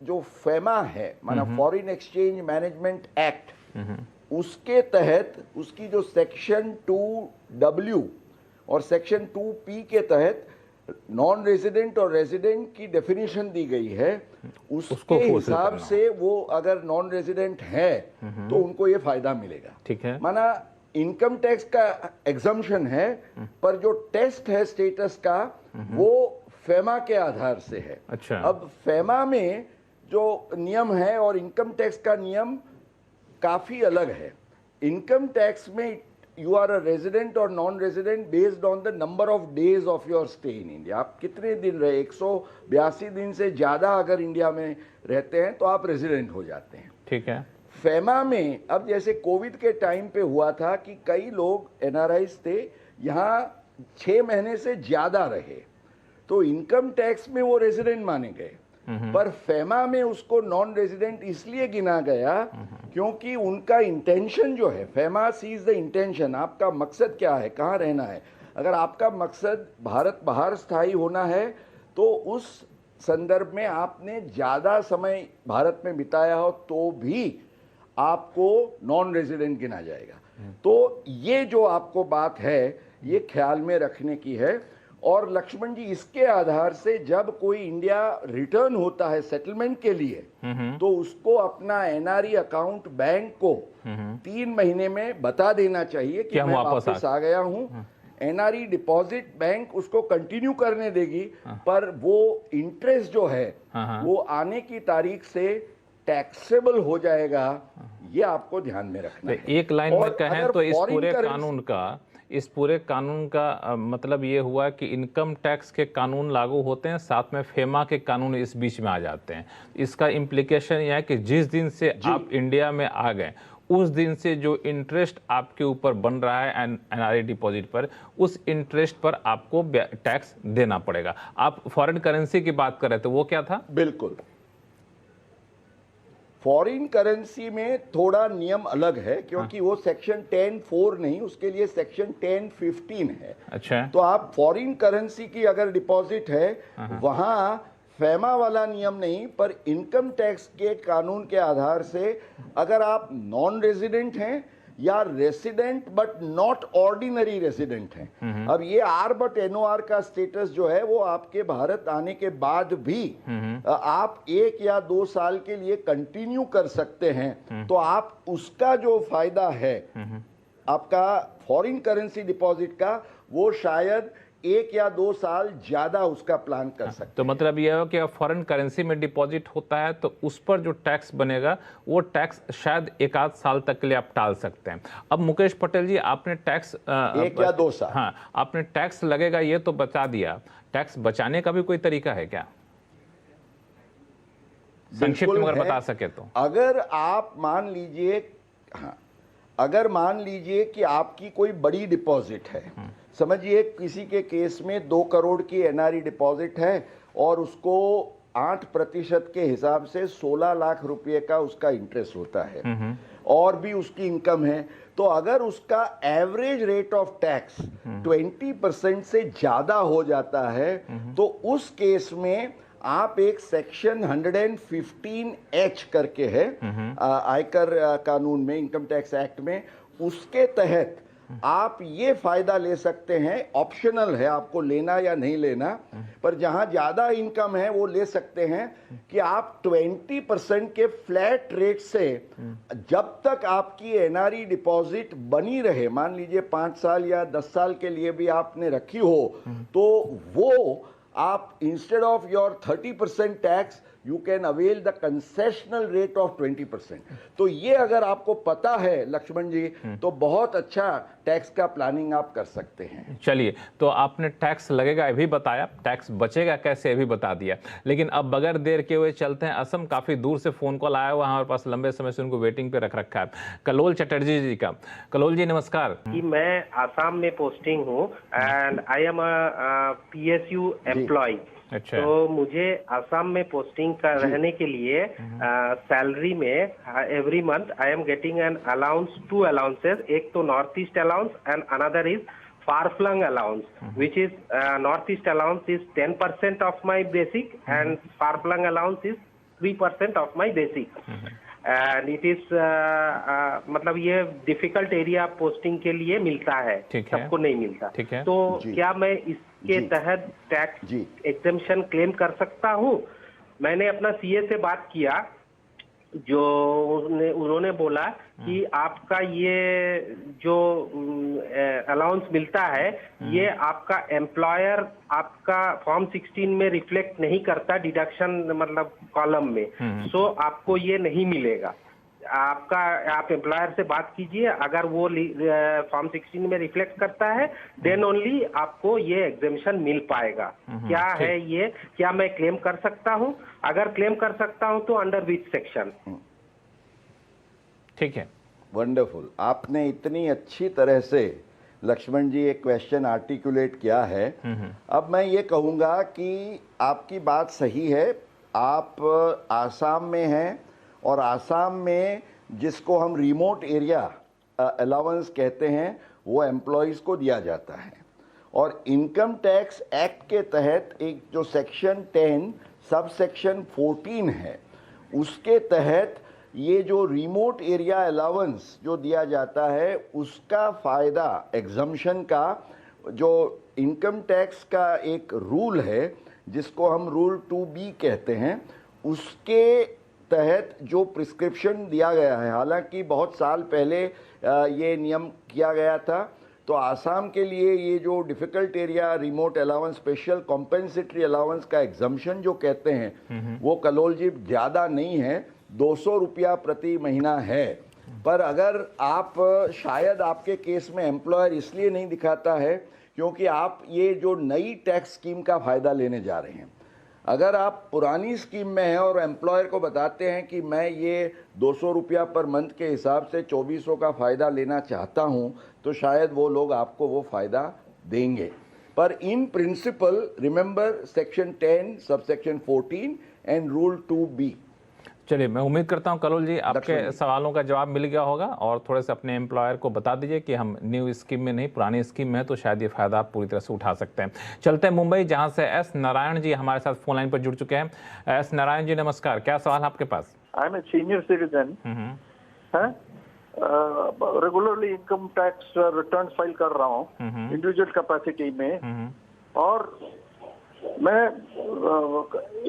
जो फेमा है, माना फॉरेन एक्सचेंज मैनेजमेंट एक्ट, उसके तहत उसकी जो सेक्शन 2W और सेक्शन 2P के तहत नॉन रेजिडेंट और रेजिडेंट की डेफिनेशन दी गई है। उसके हिसाब से वो अगर नॉन रेजिडेंट है तो उनको ये फायदा मिलेगा। ठीक है, माना इनकम टैक्स का एग्जम्पशन है, पर जो टेस्ट है स्टेटस का वो फेमा के आधार से है। अच्छा, अब फेमा में जो नियम है और इनकम टैक्स का नियम काफी अलग है। इनकम टैक्स में यू आर अ रेजिडेंट और non resident based on the number of days of your stay in India. आप कितने दिन रहे, 182 दिन से ज्यादा अगर इंडिया में रहते हैं तो आप रेजिडेंट हो जाते हैं। ठीक है। फेमा में अब जैसे कोविड के टाइम पे हुआ था कि कई लोग एनआरआईज थे, यहाँ 6 महीने से ज्यादा रहे, तो इनकम टैक्स में वो रेजिडेंट माने गए, पर फेमा में उसको नॉन रेजिडेंट इसलिए गिना गया क्योंकि उनका इंटेंशन जो है, फेमा सीज द इंटेंशन, आपका मकसद क्या है, कहाँ रहना है। अगर आपका मकसद भारत बाहर स्थायी होना है तो उस संदर्भ में आपने ज्यादा समय भारत में बिताया हो तो भी आपको नॉन रेजिडेंट गिना जाएगा। तो ये जो आपको बात है ये ख्याल में रखने की है। और लक्ष्मण जी, इसके आधार से जब कोई इंडिया रिटर्न होता है सेटलमेंट के लिए तो उसको अपना एनआरई अकाउंट बैंक को 3 महीने में बता देना चाहिए कि मैं वापस आ गया हूं। एनआरई डिपॉजिट बैंक उसको कंटिन्यू करने देगी, पर वो इंटरेस्ट जो है वो आने की तारीख से टैक्सेबल हो जाएगा। ये आपको ध्यान में रखना है। एक लाइन में कहें तो इस पूरे कानून का मतलब ये हुआ कि इनकम टैक्स के कानून लागू होते हैं, साथ में फेमा के कानून इस बीच में आ जाते हैं। इसका इम्प्लीकेशन यह है कि जिस दिन से आप इंडिया में आ गए उस दिन से जो इंटरेस्ट आपके ऊपर बन रहा है एनआरई डिपॉजिट पर, उस इंटरेस्ट पर आपको टैक्स देना पड़ेगा। आप फॉरेन करेंसी की बात कर रहे थे, वो क्या था? बिल्कुल, फॉरेन करेंसी में थोड़ा नियम अलग है क्योंकि वो सेक्शन 10(4) नहीं, उसके लिए सेक्शन 10(15) है। अच्छा, तो आप फॉरेन करेंसी की अगर डिपॉजिट है वहां फेमा वाला नियम नहीं, पर इनकम टैक्स के कानून के आधार से अगर आप नॉन रेजिडेंट हैं या resident but not ordinary resident हैं। अब ये आर बट एनओआर का स्टेटस जो है वो आपके भारत आने के बाद भी आप 1 या 2 साल के लिए कंटिन्यू कर सकते हैं। तो आप उसका जो फायदा है आपका फॉरेन करेंसी डिपॉजिट का, वो शायद 1 या 2 साल ज्यादा उसका प्लान कर सकते हैं। तो मतलब यह है कि फॉरेन करेंसी में डिपॉजिट होता है तो उस पर जो टैक्स बनेगा वो टैक्स शायद 1 आध साल तक के लिए आप टाल सकते हैं। अब मुकेश पटेल जी, आपने टैक्स 1 या 2 साल, हाँ, आपने टैक्स लगेगा ये तो बता दिया, टैक्स बचाने का भी कोई तरीका है क्या? संक्षिप्त में अगर बता सके तो। अगर आप मान लीजिए, हाँ, अगर मान लीजिए कि आपकी कोई बड़ी डिपॉजिट है, समझिए किसी के केस में 2 करोड़ की एनआरई डिपॉजिट है और उसको 8% के हिसाब से 16 लाख रुपए का उसका इंटरेस्ट होता है और भी उसकी इनकम है, तो अगर उसका एवरेज रेट ऑफ टैक्स 20% से ज्यादा हो जाता है तो उस केस में आप एक सेक्शन 115H करके है आयकर कानून में, इनकम टैक्स एक्ट में, उसके तहत आप ये फायदा ले सकते हैं। ऑप्शनल है आपको लेना या नहीं लेना, पर जहां ज्यादा इनकम है वो ले सकते हैं कि आप 20% के फ्लैट रेट से जब तक आपकी एनआरई डिपॉजिट बनी रहे, मान लीजिए 5 साल या 10 साल के लिए भी आपने रखी हो, तो वो आप instead of your 30% tax you can avail the concessional rate of 20%। तो ये अगर आपको पता है लक्ष्मण जी तो बहुत अच्छा टैक्स का प्लानिंग आप कर सकते हैं। चलिए, तो आपने टैक्स लगेगा ये भी बताया, टैक्स बचेगा कैसे ये भी बता दिया, लेकिन अब बगैर देर के हुए चलते हैं असम। काफी दूर से फोन कॉल आया हुआ हमारे पास, लंबे समय से उनको वेटिंग पे रख रखा है, कलोल चटर्जी जी का। कलोल जी नमस्कार। कि मैं आसाम में पोस्टिंग हूँ and I am a PSU employee. अच्छा। तो मुझे आसाम में पोस्टिंग का रहने के लिए सैलरी में every month I am getting an allowance, 2 allowances, एक तो north east allowance and another is far flung allowance, which is north east allowance is 10% of my basic and far flung allowance is 3% of my basic. And it is मतलब ये difficult area posting के लिए मिलता है, सबको नहीं मिलता। तो क्या मैं इसके तहत टैक्स एग्जेम्पशन क्लेम कर सकता हूँ? मैंने अपना सीए से बात किया, जो उन्होंने बोला कि आपका ये जो अलाउंस मिलता है ये आपका एम्प्लॉयर आपका फॉर्म 16 में रिफ्लेक्ट नहीं करता डिडक्शन मतलब कॉलम में, सो आपको ये नहीं मिलेगा। आप एम्प्लॉयर से बात कीजिए, अगर वो फॉर्म 16 में रिफ्लेक्ट करता है देन ओनली आपको ये एग्जेम्पशन मिल पाएगा। क्या है ये, क्या मैं क्लेम कर सकता हूँ? अगर क्लेम कर सकता हूँ तो अंडर विच सेक्शन? ठीक है, वंडरफुल। आपने इतनी अच्छी तरह से लक्ष्मण जी एक क्वेश्चन आर्टिकुलेट किया है। अब मैं ये कहूँगा कि आपकी बात सही है, आप आसाम में हैं और आसाम में जिसको हम रिमोट एरिया अलाउंस कहते हैं वो एम्प्लॉयज़ को दिया जाता है। और इनकम टैक्स एक्ट के तहत एक जो सेक्शन 10 सब सेक्शन 14 है, उसके तहत ये जो रिमोट एरिया अलाउंस जो दिया जाता है उसका फ़ायदा एग्जम्पशन का जो इनकम टैक्स का एक रूल है जिसको हम रूल 2B कहते हैं, उसके तहत जो प्रिस्क्रिप्शन दिया गया है, हालांकि बहुत साल पहले ये नियम किया गया था, तो आसाम के लिए ये जो difficult area remote allowance special compensatory allowance का एग्जम्पशन जो कहते हैं वो कलोल जी ज़्यादा नहीं है, 200 रुपया प्रति महीना है। पर अगर आप शायद आपके केस में एम्प्लॉयर इसलिए नहीं दिखाता है क्योंकि आप ये जो नई टैक्स स्कीम का फ़ायदा लेने जा रहे हैं। अगर आप पुरानी स्कीम में हैं और एम्प्लॉयर को बताते हैं कि मैं ये 200 रुपया पर मंथ के हिसाब से 2400 का फ़ायदा लेना चाहता हूं, तो शायद वो लोग आपको वो फ़ायदा देंगे। पर in principle remember section 10 sub section 14 and rule 2B। चलिए, मैं उम्मीद करता हूं कलोल जी आपके सवालों का जवाब मिल गया होगा और थोड़े से अपने एम्प्लॉयर को बता दीजिए कि हम न्यू स्कीम में नहीं पुरानी स्कीम में है, तो शायद ये फायदा आप पूरी तरह से उठा सकते हैं। चलते हैं मुंबई, जहां से एस नारायण जी हमारे साथ फोन लाइन पर जुड़ चुके हैं। एस नारायण जी नमस्कार, क्या सवाल आपके पास? I am a senior citizen, regularly income tax return file कर रहा हूँ इंडिविजुअल कैपेसिटी में, और मैं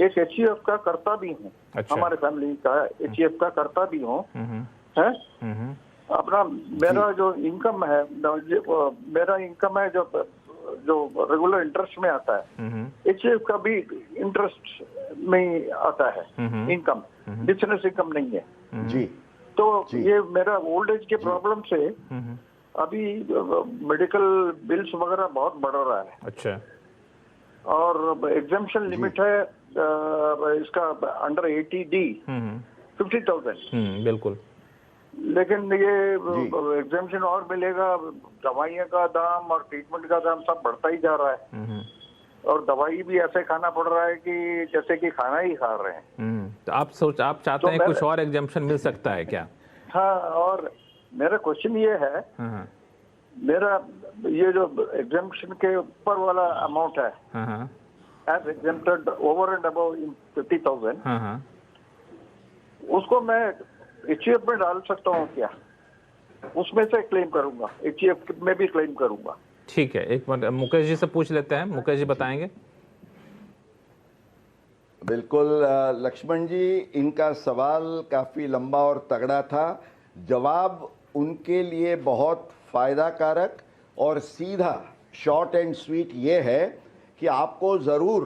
एक HUF का करता भी हूँ। अच्छा। हमारे फैमिली का HUF का करता भी हूँ है। अपना मेरा जो इनकम है, मेरा इनकम है जो रेगुलर इंटरेस्ट में आता है, HUF का भी इंटरेस्ट में आता है इनकम, बिजनेस इनकम नहीं है जी। तो ये मेरा ओल्ड एज के प्रॉब्लम से अभी मेडिकल बिल्स वगैरह बहुत बढ़ रहा है। अच्छा। और एग्जाम्पशन लिमिट है इसका अंडर 80D 50,000। बिल्कुल। लेकिन ये एग्जाम्पशन और मिलेगा, दवाइयों का दाम और ट्रीटमेंट का दाम सब बढ़ता ही जा रहा है, और दवाई भी ऐसे खाना पड़ रहा है कि जैसे कि खाना ही खा रहे हैं। तो आप चाहते हैं कुछ और एग्जाम्पशन मिल सकता है क्या? हाँ, और मेरा क्वेश्चन ये है, मेरा ये जो एग्जाम्पशन के ऊपर वाला अमाउंट है as exempted over and above 50,000, उसको मैं HUF में डाल सकता हूँ क्या? उसमें से क्लेम करूंगा, HUF में भी क्लेम करूंगा। ठीक है, एक मिनट मुकेश जी से पूछ लेते हैं, मुकेश जी बताएंगे। बिल्कुल लक्ष्मण जी, इनका सवाल काफ़ी लंबा और तगड़ा था। जवाब उनके लिए बहुत फ़ायदा कारक और सीधा शॉर्ट एंड स्वीट ये है कि आपको ज़रूर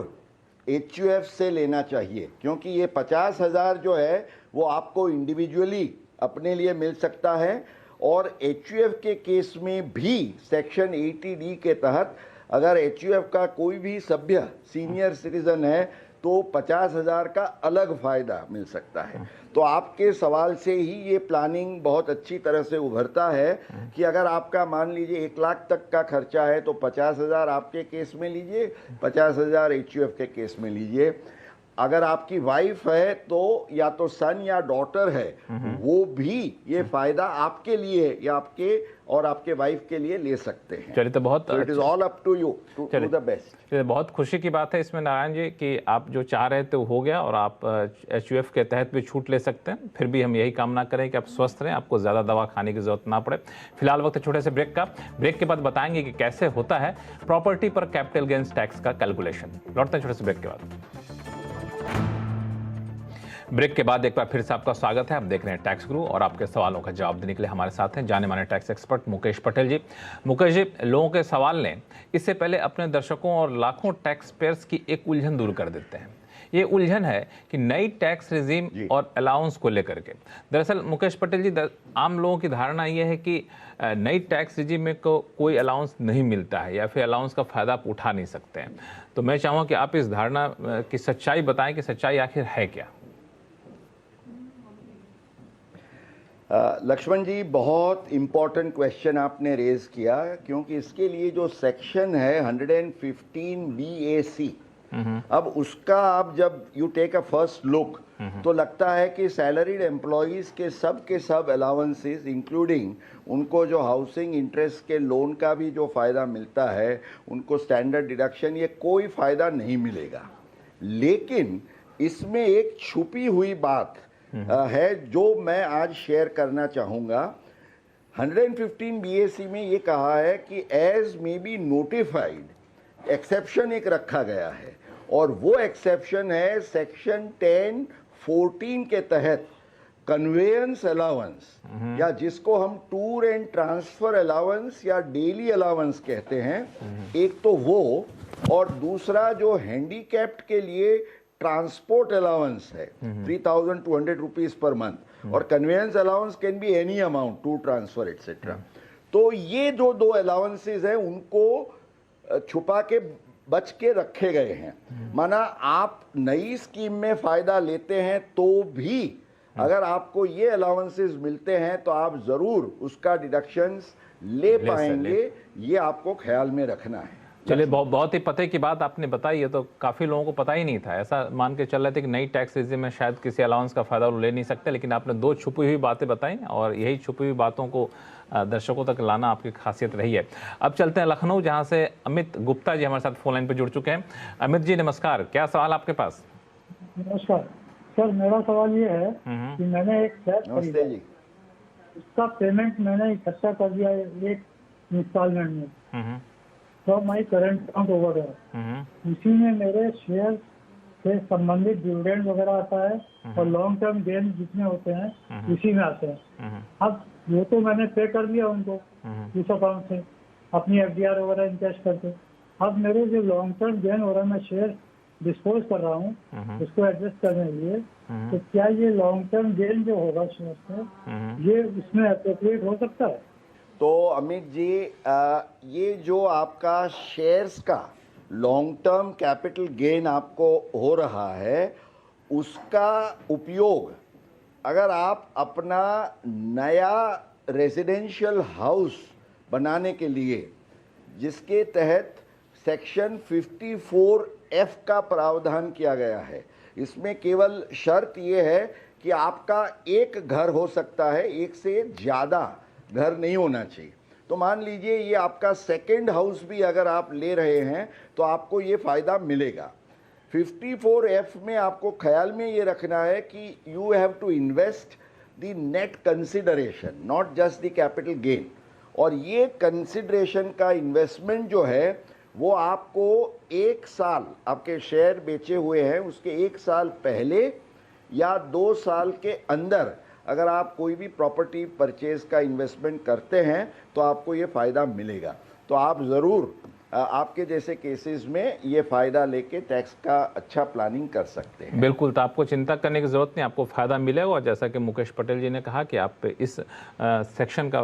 HUF से लेना चाहिए, क्योंकि ये 50,000 जो है वो आपको इंडिविजुअली अपने लिए मिल सकता है। और HUF के केस में भी सेक्शन 80D के तहत अगर HUF का कोई भी सभ्य सीनियर सिटीजन है तो 50,000 का अलग फ़ायदा मिल सकता है। तो आपके सवाल से ही ये प्लानिंग बहुत अच्छी तरह से उभरता है कि अगर आपका मान लीजिए 1 लाख तक का खर्चा है तो 50,000 आपके केस में लीजिए, 50,000 HUF के केस में लीजिए। अगर आपकी वाइफ है तो या तो सन या डॉटर है, वो भी ये फायदा आपके लिए या आपके और आपके वाइफ के लिए ले सकते हैं। चलिए, तो बहुत it is all up to you to do the best. चलिए, बहुत खुशी की बात है इसमें नारायण जी कि आप जो चाह रहे थे वो हो गया और आप HUF के तहत भी छूट ले सकते हैं। फिर भी हम यही कामना करें कि आप स्वस्थ रहें, आपको ज़्यादा दवा खाने की जरूरत ना पड़े। फिलहाल वक्त छोटे से ब्रेक का। ब्रेक के बाद बताएंगे कि कैसे होता है प्रॉपर्टी पर कैपिटल गेन्स टैक्स का कैलकुलेशन। लौटते हैं छोटे से ब्रेक के बाद। ब्रेक के बाद एक बार फिर से आपका स्वागत है। आप देख रहे हैं टैक्स गुरु और आपके सवालों का जवाब देने के लिए हमारे साथ हैं जाने माने टैक्स एक्सपर्ट मुकेश पटेल जी। मुकेश जी, लोगों के सवाल ने इससे पहले अपने दर्शकों और लाखों टैक्स पेयर्स की एक उलझन दूर कर देते हैं। ये उलझन है कि नई टैक्स रिजीम और अलाउंस को लेकर के। दरअसल मुकेश पटेल जी, आम लोगों की धारणा ये है कि नई टैक्स रिजीम में कोई अलाउंस नहीं मिलता है या फिर अलाउंस का फायदा आप उठा नहीं सकते हैं। तो मैं चाहूँगा कि आप इस धारणा की सच्चाई बताएं कि सच्चाई आखिर है क्या। लक्ष्मण जी, बहुत इम्पोर्टेंट क्वेश्चन आपने रेज किया, क्योंकि इसके लिए जो सेक्शन है 115 BAC, अब उसका आप जब you take a first look तो लगता है कि सैलरीड एम्प्लॉयज के सब अलाउंसेस इंक्लूडिंग उनको जो हाउसिंग इंटरेस्ट के लोन का भी जो फ़ायदा मिलता है, उनको स्टैंडर्ड डिडक्शन, ये कोई फ़ायदा नहीं मिलेगा। लेकिन इसमें एक छुपी हुई बात है जो मैं आज शेयर करना चाहूँगा। 115 BAC में ये कहा है कि as may be notified exception एक रखा गया है, और वो एक्सेप्शन है सेक्शन 10(14) के तहत कन्वेयंस अलाउंस, या जिसको हम टूर एंड ट्रांसफर अलाउंस या डेली अलाउंस कहते हैं। एक तो वो, और दूसरा जो हैंडीकैप्ड के लिए ट्रांसपोर्ट अलाउंस है 3,200 रुपीज पर मंथ, और conveyance allowance can be any amount, to transfer etcetera. तो ये जो दो अलाउंसेस हैं उनको छुपा के बच के रखे गए हैं। माना आप नई स्कीम में फायदा लेते हैं तो भी अगर आपको ये अलाउंसेस मिलते हैं तो आप जरूर उसका डिडक्शंस ले पाएंगे, ये आपको ख्याल में रखना है। चलिए, बहुत ही पते की बात आपने बताई है, तो काफ़ी लोगों को पता ही नहीं था। ऐसा मान के चल रहे थे कि नई टैक्स रिजीम में शायद किसी अलाउंस का फ़ायदा ले नहीं सकते, लेकिन आपने दो छुपी हुई बातें बताई और यही छुपी हुई बातों को दर्शकों तक लाना आपकी खासियत रही है। अब चलते हैं लखनऊ, जहां से अमित गुप्ता जी हमारे साथ फोन लाइन पर जुड़ चुके हैं। अमित जी नमस्कार, क्या सवाल आपके पास? नमस्कार सर, मेरा सवाल ये है कि मैंने एक फ्लैट खरीदा, उसका पेमेंट मैंने इकट्ठा कर दिया एक इंस्टॉलमेंट में, तो माई करंट अकाउंट ओवर है, उसी में मेरे शेयर से संबंधित डिविडेंड वगैरह आता है और लॉन्ग टर्म गेन जितने होते हैं उसी में आते हैं। अब वो तो मैंने पे कर दिया उनको इस अकाउंट से अपनी FDR वगैरह इनकैश करके। अब मेरे जो लॉन्ग टर्म गेन हो रहा है, मैं शेयर डिस्पोज कर रहा हूँ उसको एडजस्ट करने के लिए, तो क्या ये लॉन्ग टर्म गेन जो होगा शेयर से, ये इसमें एप्रोप्रिएट हो सकता है? तो अमित जी, ये जो आपका शेयर्स का लॉन्ग टर्म कैपिटल गेन आपको हो रहा है, उसका उपयोग अगर आप अपना नया रेजिडेंशियल हाउस बनाने के लिए, जिसके तहत सेक्शन 54F का प्रावधान किया गया है, इसमें केवल शर्त ये है कि आपका एक घर हो सकता है, एक से ज़्यादा घर नहीं होना चाहिए। तो मान लीजिए ये आपका सेकंड हाउस भी अगर आप ले रहे हैं तो आपको ये फ़ायदा मिलेगा। 54F में आपको ख्याल में ये रखना है कि you have to invest the net consideration, not just the capital gain. और ये कंसिडरेशन का इन्वेस्टमेंट जो है वो आपको 1 साल, आपके शेयर बेचे हुए हैं उसके 1 साल पहले या 2 साल के अंदर अगर आप कोई भी प्रॉपर्टी परचेज का इन्वेस्टमेंट करते हैं तो आपको ये फ़ायदा मिलेगा। तो आप ज़रूर आपके जैसे केसेस में ये फ़ायदा लेके टैक्स का अच्छा प्लानिंग कर सकते हैं। बिल्कुल, तो आपको चिंता करने की ज़रूरत नहीं, आपको फ़ायदा मिलेगा। और जैसा कि मुकेश पटेल जी ने कहा कि आप इस सेक्शन का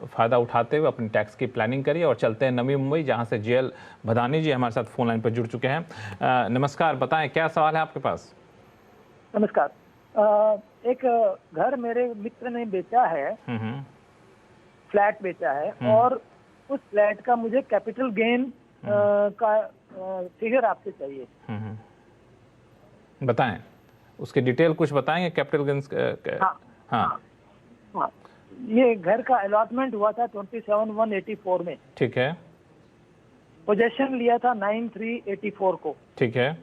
फ़ायदा उठाते हुए अपनी टैक्स की प्लानिंग करिए। और चलते हैं नवी मुंबई, जहाँ से JL भदानी जी हमारे साथ फ़ोन लाइन पर जुड़ चुके हैं। नमस्कार, बताएँ क्या सवाल है आपके पास? नमस्कार, एक घर मेरे मित्र ने बेचा है, फ्लैट बेचा है, और उस फ्लैट का मुझे कैपिटल गेन का फिगर आपसे चाहिए। बताएं, उसकी डिटेल कुछ बताएंगे कैपिटल गेन्स? हाँ, ये घर का अलॉटमेंट हुआ था 27/1/84 में। ठीक है। पोजेशन लिया था 9/3/84 को। ठीक है।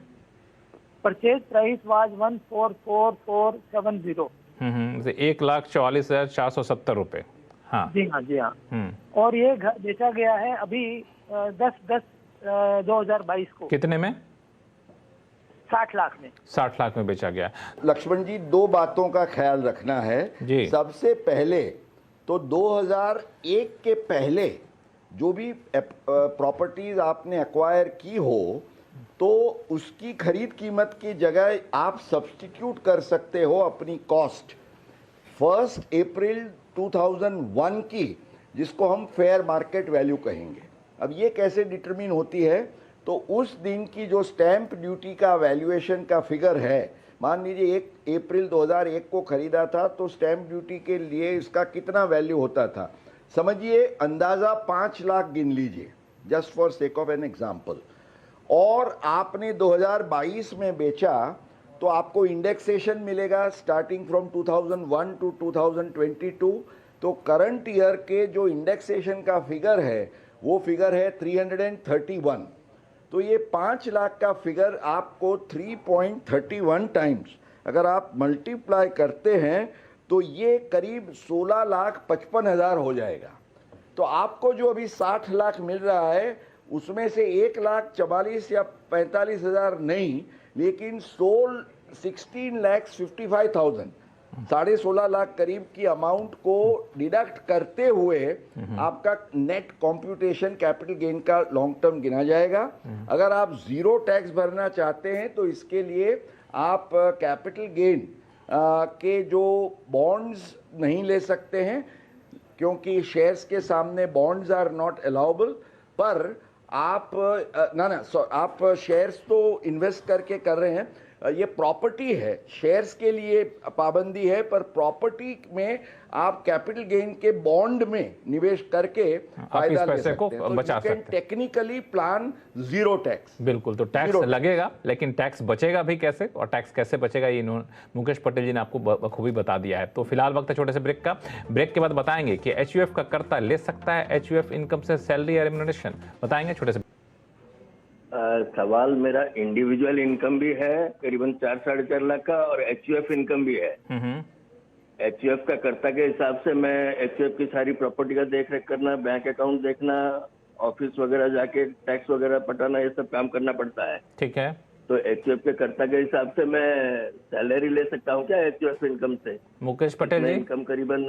Purchase price was 1,44,470। 1,44,470 रुपए। हाँ जी हाँ, जी हाँ। और ये घर बेचा गया है अभी 10/10/2022 को। कितने में? 60 लाख में। 60 लाख में बेचा गया। लक्ष्मण जी, दो बातों का ख्याल रखना है जी। सबसे पहले तो 2001 के पहले जो भी प्रॉपर्टीज आपने एक्वायर की हो तो उसकी खरीद कीमत की जगह आप सब्स्टिट्यूट कर सकते हो अपनी कॉस्ट 1 अप्रैल 2001 की, जिसको हम फेयर मार्केट वैल्यू कहेंगे। अब ये कैसे डिटरमिन होती है? तो उस दिन की जो स्टैंप ड्यूटी का वैल्यूएशन का फिगर है, मान लीजिए 1 अप्रैल 2001 को खरीदा था तो स्टैंप ड्यूटी के लिए इसका कितना वैल्यू होता था, समझिए अंदाज़ा 5 लाख गिन लीजिए, just for sake of an example. और आपने 2022 में बेचा तो आपको इंडेक्सेशन मिलेगा स्टार्टिंग फ्रॉम 2001 टू 2022। तो करंट ईयर के जो इंडेक्सेशन का फिगर है वो फिगर है 331। तो ये 5 लाख का फिगर आपको 3.31 टाइम्स अगर आप मल्टीप्लाई करते हैं तो ये करीब 16,55,000 हो जाएगा। तो आपको जो अभी 60 लाख मिल रहा है उसमें से 1,44,000 या 45,000 नहीं, लेकिन 16,55,000 16.5 लाख करीब की अमाउंट को डिडक्ट करते हुए आपका नेट कॉम्प्यूटेशन कैपिटल गेन का लॉन्ग टर्म गिना जाएगा। अगर आप जीरो टैक्स भरना चाहते हैं तो इसके लिए आप कैपिटल गेन के जो बॉन्ड्स नहीं ले सकते हैं क्योंकि शेयर्स के सामने बॉन्ड्स आर नॉट अलाउबल, पर आप आप शेयर्स तो इन्वेस्ट करके कर रहे हैं, ये प्रॉपर्टी है, शेयर्स के लिए पाबंदी है, पर प्रॉपर्टी में आप कैपिटल गेन के बॉन्ड में निवेश करके फायदा ले सकते हैं, तो बचा सकते हैं। Technically plan zero tax. बिल्कुल, तो टैक्स लगेगा लेकिन टैक्स बचेगा भी कैसे, और टैक्स कैसे बचेगा ये मुकेश पटेल जी ने आपको बखूबी बता दिया है। तो फिलहाल वक्त है छोटे से ब्रेक का। ब्रेक के बाद बताएंगे कि एचयूएफ का कर्ता ले सकता है एचयूएफ इनकम से सैलरी या रेम्युनरेशन, बताएंगे छोटे से। सवाल मेरा इंडिविजुअल इनकम भी है करीबन 4-4.5 लाख का, और एचयूएफ इनकम भी है। एचयूएफ का कर्ता के हिसाब से मैं एचयूएफ की सारी प्रॉपर्टी का देख रेख करना, बैंक अकाउंट देखना, ऑफिस वगैरह जाके टैक्स वगैरह पटाना, ये सब काम करना पड़ता है। ठीक है। तो एचयूएफ के कर्ता के हिसाब से मैं सैलरी ले सकता हूँ क्या एचयूएफ इनकम से? मुकेश पटेल जी, इनकम करीबन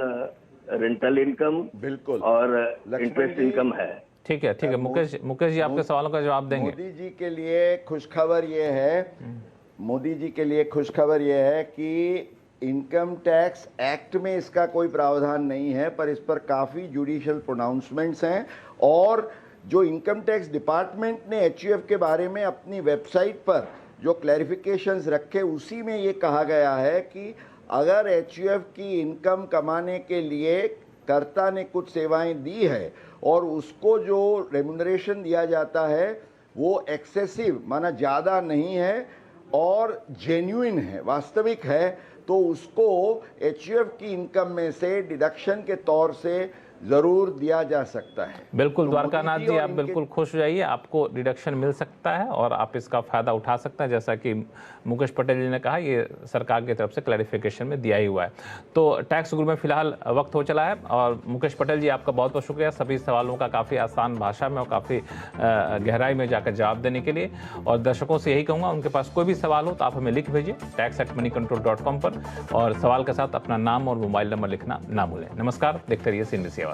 रेंटल इनकम बिल्कुल और इंटरेस्ट इनकम है। ठीक है, ठीक है। मुकेश जी आपके सवालों का जवाब देंगे। मोदी जी के लिए खुशखबर ये है, मोदी जी के लिए खुशखबर ये है कि इनकम टैक्स एक्ट में इसका कोई प्रावधान नहीं है, पर इस पर काफ़ी जुडिशियल प्रोनाउंसमेंट्स हैं। और जो इनकम टैक्स डिपार्टमेंट ने एचयूएफ के बारे में अपनी वेबसाइट पर जो क्लैरिफिकेशंस रखे उसी में ये कहा गया है कि अगर एचयूएफ की इनकम कमाने के लिए कर्ता ने कुछ सेवाएं दी है और उसको जो रेम्युनरेशन दिया जाता है वो एक्सेसिव माना ज़्यादा नहीं है और जेन्युइन है, वास्तविक है, तो उसको एचयूएफ की इनकम में से डिडक्शन के तौर से जरूर दिया जा सकता है। बिल्कुल तो द्वारकानाथ जी, आप बिल्कुल खुश हो जाइए, आपको डिडक्शन मिल सकता है और आप इसका फायदा उठा सकते हैं। जैसा कि मुकेश पटेल जी ने कहा, ये सरकार की तरफ से क्लैरिफिकेशन में दिया ही हुआ है। तो टैक्स गुरु में फिलहाल वक्त हो चला है, और मुकेश पटेल जी आपका बहुत बहुत शुक्रिया सभी सवालों का काफ़ी आसान भाषा में और काफ़ी गहराई में जाकर जवाब देने के लिए। और दर्शकों से यही कहूँगा, उनके पास कोई भी सवाल हो तो आप हमें लिख भेजिए tax@moneycontrol.com पर, और सवाल के साथ अपना नाम और मोबाइल नंबर लिखना ना भूलें। नमस्कार, देखते रहिए CNBC आवाज़।